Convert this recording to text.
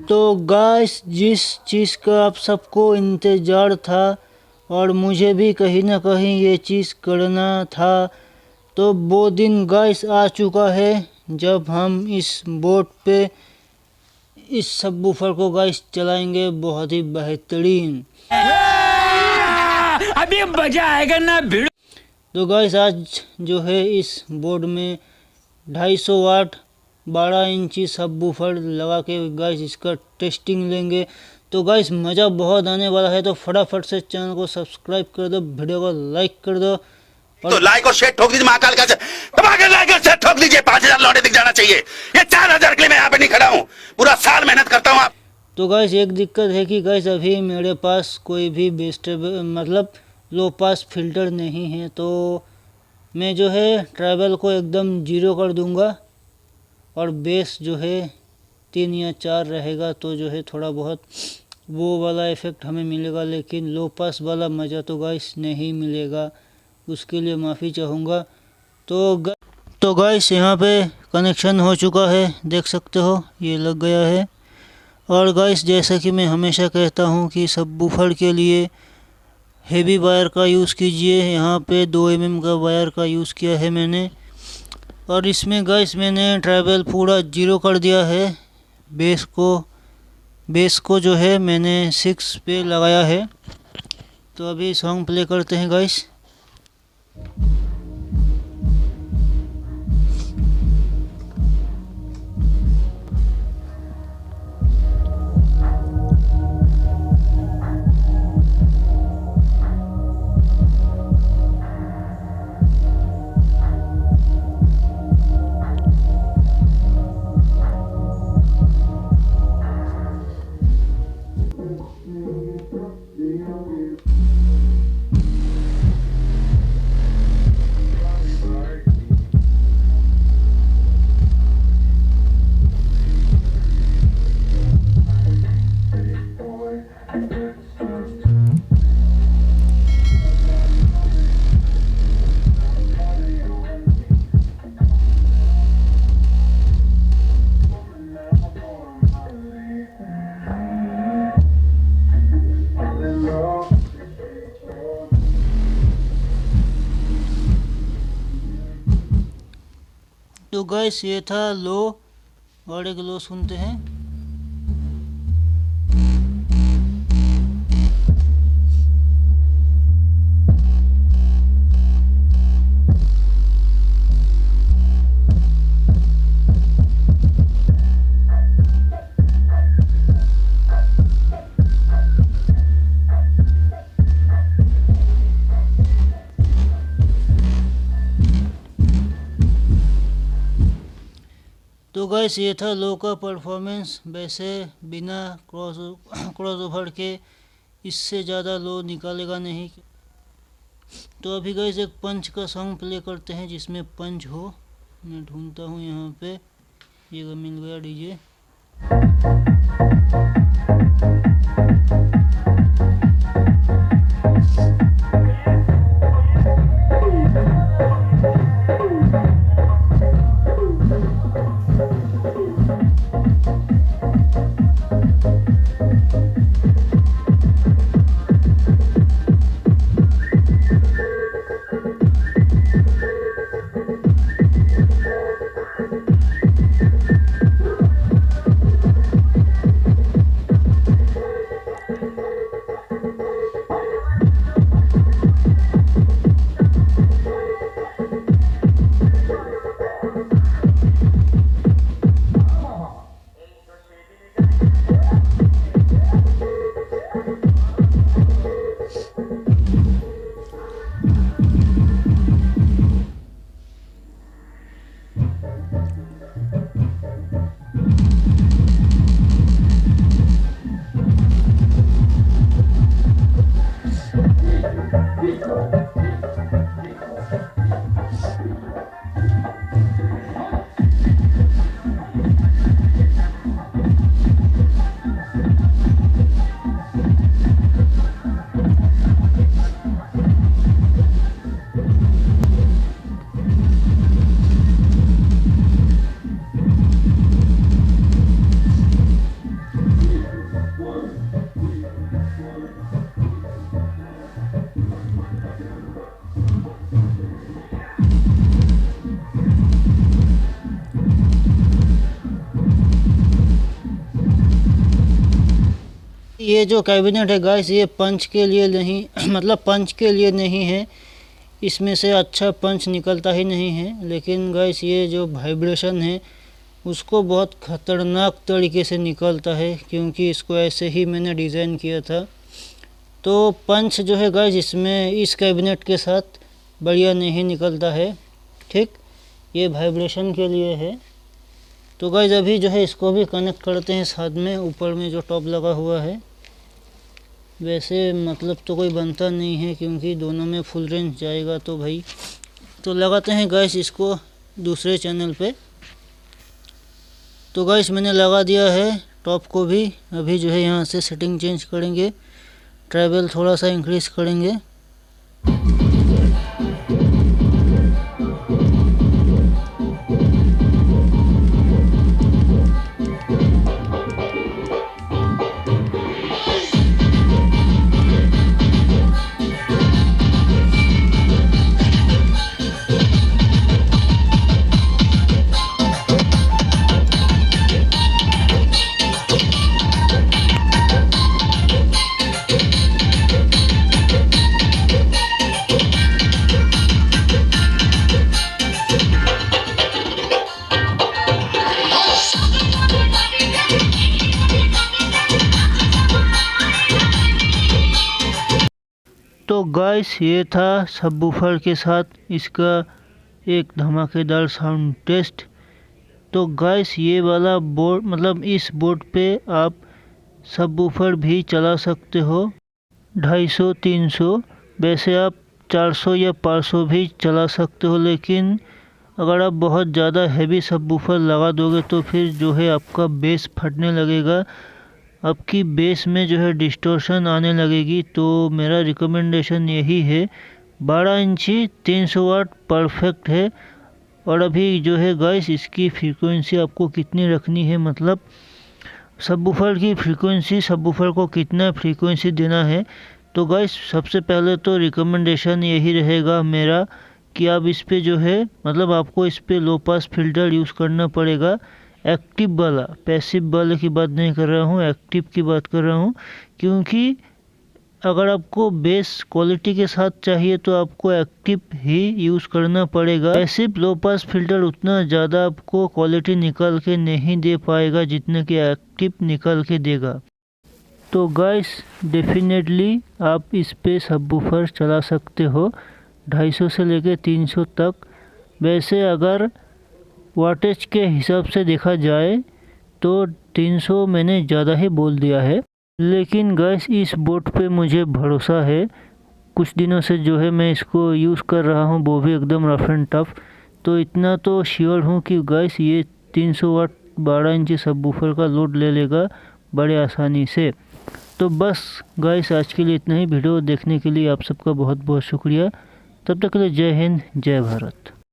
तो गाइस, जिस चीज़ का आप सबको इंतज़ार था और मुझे भी कहीं ना कहीं ये चीज़ करना था, तो वो दिन गाइस आ चुका है जब हम इस बोट पे इस सबवूफर को गाइस चलाएंगे बहुत ही बेहतरीन। अभी मजा आएगा ना भिड़। तो गाइस, आज जो है इस बोर्ड में 250 वाट 12 इंची सबवूफर लगा के गाइस इसका टेस्टिंग लेंगे। तो गाइस, मज़ा बहुत आने वाला है। तो फटाफट से चैनल को सब्सक्राइब कर दो, वीडियो को लाइक कर दो, तो लाइक और शेयर ठोक दीजिए। महाकाल का दबा के लाइक और शेयर ठोक दीजिए। 5000 लौटे दिख जाना चाहिए। ये 4000 के लिए मैं यहाँ पे नहीं खड़ा हूँ, पूरा साल मेहनत करता हूँ। तो गाइस, एक दिक्कत है कि गाइस अभी मेरे पास कोई भी बेस्ट मतलब लो पास फिल्टर नहीं है। तो मैं जो है ट्रैवल को एकदम जीरो कर दूंगा और बेस जो है 3 या 4 रहेगा। तो जो है थोड़ा बहुत वो वाला इफ़ेक्ट हमें मिलेगा, लेकिन लो पास वाला मज़ा तो गाइस नहीं मिलेगा। उसके लिए माफ़ी चाहूँगा। तो गाइस, यहाँ पे कनेक्शन हो चुका है, देख सकते हो ये लग गया है। और गाइस, जैसा कि मैं हमेशा कहता हूँ कि सबवूफर के लिए हेवी वायर का यूज़ कीजिए। यहाँ पे 2 mm का वायर का यूज़ किया है मैंने। और इसमें गाइस मैंने ट्रैवल पूरा जीरो कर दिया है। बेस को जो है मैंने 6 पे लगाया है। तो अभी सॉन्ग प्ले करते हैं गाइस। तो गाइस, ये था लो, और एक लो सुनते हैं। तो गाइस, ये था लो का परफॉर्मेंस। वैसे बिना क्रॉस ओवर के इससे ज़्यादा लो निकालेगा नहीं। तो अभी गाइस एक पंच का सॉन्ग प्ले करते हैं जिसमें पंच हो। मैं ढूंढता हूँ यहाँ पे, ये मिल गया डीजे। ये जो कैबिनेट है गाइस ये पंच के लिए नहीं मतलब पंच के लिए नहीं है, इसमें से अच्छा पंच निकलता ही नहीं है। लेकिन गाइस ये जो वाइब्रेशन है उसको बहुत ख़तरनाक तरीके से निकलता है, क्योंकि इसको ऐसे ही मैंने डिज़ाइन किया था। तो पंच जो है गाइस इसमें इस कैबिनेट के साथ बढ़िया नहीं निकलता है। ठीक, ये वाइब्रेशन के लिए है। तो गाइस अभी जो है इसको भी कनेक्ट करते हैं साथ में, ऊपर में जो टॉप लगा हुआ है। वैसे मतलब तो कोई बनता नहीं है, क्योंकि दोनों में फुल रेंज जाएगा तो भाई। तो लगाते हैं गाइस इसको दूसरे चैनल पे। तो गाइस मैंने लगा दिया है टॉप को भी। अभी जो है यहाँ से सेटिंग चेंज करेंगे, ट्रैवल थोड़ा सा इंक्रीज़ करेंगे। तो गाइस ये था सबवूफर के साथ इसका एक धमाकेदार साउंड टेस्ट। तो गाइस ये वाला बोर्ड मतलब इस बोर्ड पे आप सबवूफर भी चला सकते हो 250-300, वैसे आप 400 या 500 भी चला सकते हो। लेकिन अगर आप बहुत ज़्यादा हैवी सबवूफर लगा दोगे तो फिर जो है आपका बेस फटने लगेगा, आपकी बेस में जो है डिस्टॉर्शन आने लगेगी। तो मेरा रिकमेंडेशन यही है 12 इंची 300 वाट परफेक्ट है। और अभी जो है गाइस इसकी फ्रीक्वेंसी आपको कितनी रखनी है, मतलब सबवूफर की फ्रीक्वेंसी, सबवूफर को कितना फ्रीक्वेंसी देना है। तो गाइस सबसे पहले तो रिकमेंडेशन यही रहेगा मेरा कि आप इस पे जो है मतलब आपको इस पे लो पास फिल्टर यूज़ करना पड़ेगा, एक्टिव वाला। पैसिव वाले की बात नहीं कर रहा हूँ, एक्टिव की बात कर रहा हूँ। क्योंकि अगर आपको बेस क्वालिटी के साथ चाहिए तो आपको एक्टिव ही यूज़ करना पड़ेगा। पैसिव लो पास फिल्टर उतना ज़्यादा आपको क्वालिटी निकाल के नहीं दे पाएगा जितना कि एक्टिव निकाल के देगा। तो गाइस डेफिनेटली आप इस पे सबवूफर चला सकते हो 250 से लेके 300 तक। वैसे अगर वाटेज के हिसाब से देखा जाए तो 300 मैंने ज़्यादा ही बोल दिया है। लेकिन गाइस इस बोर्ड पे मुझे भरोसा है, कुछ दिनों से जो है मैं इसको यूज़ कर रहा हूँ, वो भी एकदम रफ एंड टफ। तो इतना तो श्योर हूँ कि गाइस ये 300 वाट 12 इंची सबवूफर का लोड ले लेगा बड़े आसानी से। तो बस गाइस आज के लिए इतना ही। वीडियो देखने के लिए आप सबका बहुत बहुत शुक्रिया। तब तक के लिए जय हिंद, जय भारत।